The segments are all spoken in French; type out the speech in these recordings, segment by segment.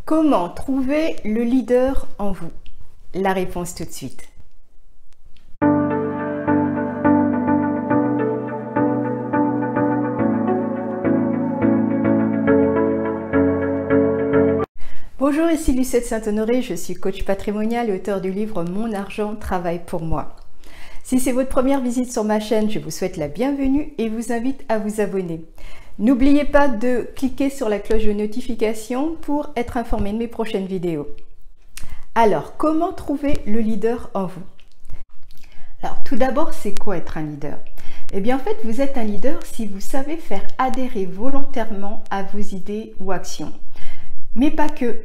Comment trouver le leader en vous? La réponse tout de suite. Bonjour, ici Lucette Saint-Honoré, je suis coach patrimonial et auteur du livre Mon argent travaille pour moi. Si c'est votre première visite sur ma chaîne, je vous souhaite la bienvenue et vous invite à vous abonner. N'oubliez pas de cliquer sur la cloche de notification pour être informé de mes prochaines vidéos. Alors, comment trouver le leader en vous? Alors, tout d'abord, c'est quoi être un leader? Eh bien, en fait, vous êtes un leader si vous savez faire adhérer volontairement à vos idées ou actions. Mais pas que.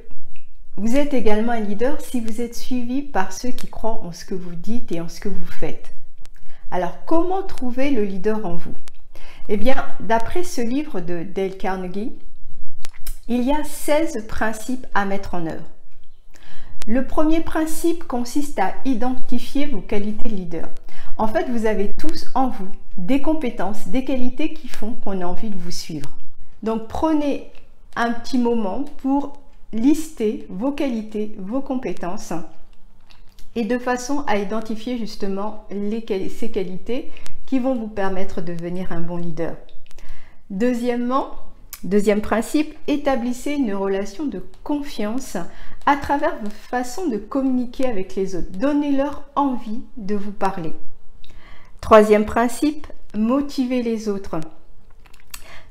Vous êtes également un leader si vous êtes suivi par ceux qui croient en ce que vous dites et en ce que vous faites. Alors, comment trouver le leader en vous? Eh bien, d'après ce livre de Dale Carnegie, il y a 16 principes à mettre en œuvre. Le premier principe consiste à identifier vos qualités de leader. En fait, vous avez tous en vous des compétences, des qualités qui font qu'on a envie de vous suivre. Donc, prenez un petit moment pour lister vos qualités, vos compétences et de façon à identifier justement ces qualités qui vont vous permettre de devenir un bon leader. Deuxième principe, établissez une relation de confiance à travers vos façons de communiquer avec les autres. Donnez-leur envie de vous parler. Troisième principe, motivez les autres.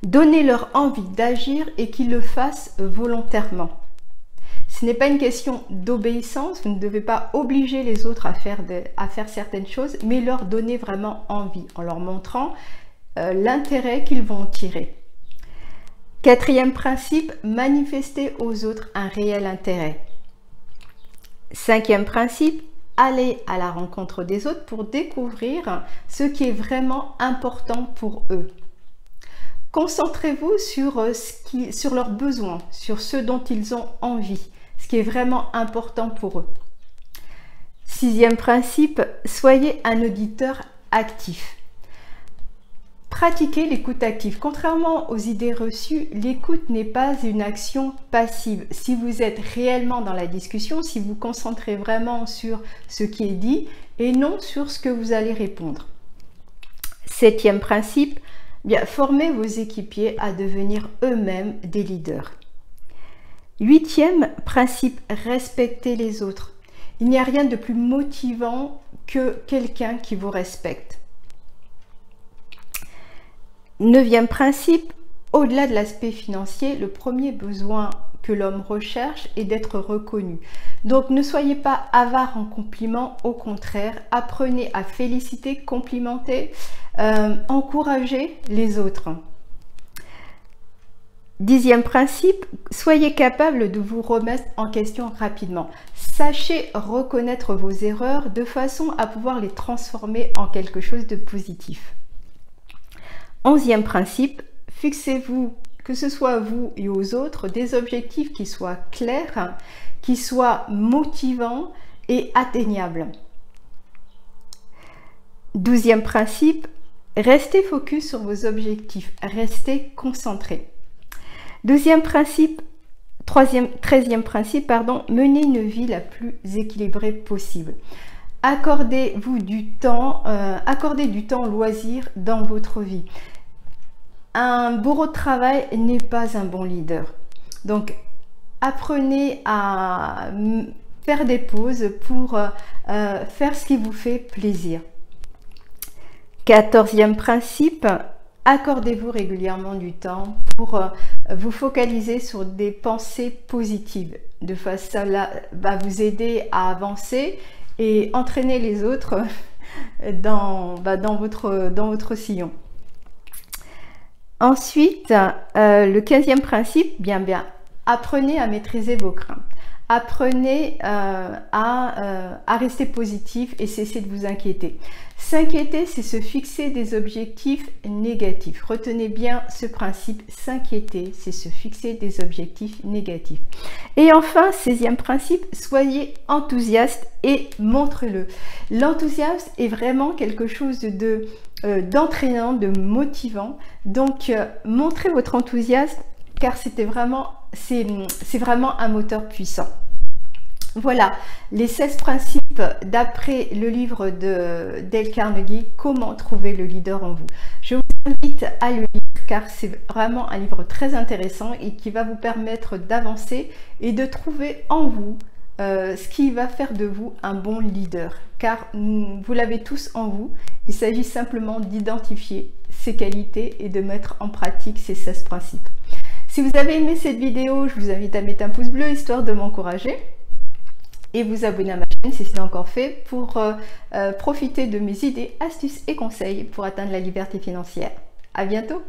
Donnez-leur envie d'agir et qu'ils le fassent volontairement. Ce n'est pas une question d'obéissance, vous ne devez pas obliger les autres à faire certaines choses, mais leur donner vraiment envie, en leur montrant l'intérêt qu'ils vont tirer. Quatrième principe, manifestez aux autres un réel intérêt. Cinquième principe, allez à la rencontre des autres pour découvrir ce qui est vraiment important pour eux. Concentrez-vous sur leurs besoins, sur ce dont ils ont envie, ce qui est vraiment important pour eux. Sixième principe, soyez un auditeur actif. Pratiquez l'écoute active. Contrairement aux idées reçues, l'écoute n'est pas une action passive. Si vous êtes réellement dans la discussion, si vous concentrez vraiment sur ce qui est dit et non sur ce que vous allez répondre. Septième principe, bien, formez vos équipiers à devenir eux-mêmes des leaders. Huitième principe, respectez les autres. Il n'y a rien de plus motivant que quelqu'un qui vous respecte. Neuvième principe, au-delà de l'aspect financier, le premier besoin que l'homme recherche est d'être reconnu. Donc ne soyez pas avare en compliments, au contraire, apprenez à féliciter, complimenter, encourager les autres. Dixième principe, soyez capable de vous remettre en question rapidement. Sachez reconnaître vos erreurs de façon à pouvoir les transformer en quelque chose de positif. Onzième principe, fixez-vous, que ce soit à vous et aux autres, des objectifs qui soient clairs, qui soient motivants et atteignables. Douzième principe, restez focus sur vos objectifs, restez concentré. Treizième principe, menez une vie la plus équilibrée possible. Accordez du temps loisir dans votre vie. Un bourreau de travail n'est pas un bon leader. Donc, apprenez à faire des pauses pour faire ce qui vous fait plaisir. 14e principe, accordez-vous régulièrement du temps pour vous focaliser sur des pensées positives. De façon, ça va vous aider à avancer et entraîner les autres dans votre sillon. Ensuite, le 15e principe, apprenez à maîtriser vos craintes. Apprenez à rester positif et cessez de vous inquiéter. S'inquiéter, c'est se fixer des objectifs négatifs. Retenez bien ce principe, s'inquiéter, c'est se fixer des objectifs négatifs. Et enfin, 16e principe, soyez enthousiaste et montrez-le. L'enthousiasme est vraiment quelque chose d'entraînant, de motivant. Donc, montrez votre enthousiasme car c'est vraiment un moteur puissant. Voilà les 16 principes d'après le livre de Dale Carnegie, comment trouver le leader en vous. Je vous invite à le lire car c'est vraiment un livre très intéressant et qui va vous permettre d'avancer et de trouver en vous ce qui va faire de vous un bon leader, car vous l'avez tous en vous. Il s'agit simplement d'identifier ses qualités et de mettre en pratique ces 16 principes. Si vous avez aimé cette vidéo, je vous invite à mettre un pouce bleu histoire de m'encourager et vous abonner à ma chaîne si ce n'est encore fait pour profiter de mes idées, astuces et conseils pour atteindre la liberté financière. À bientôt!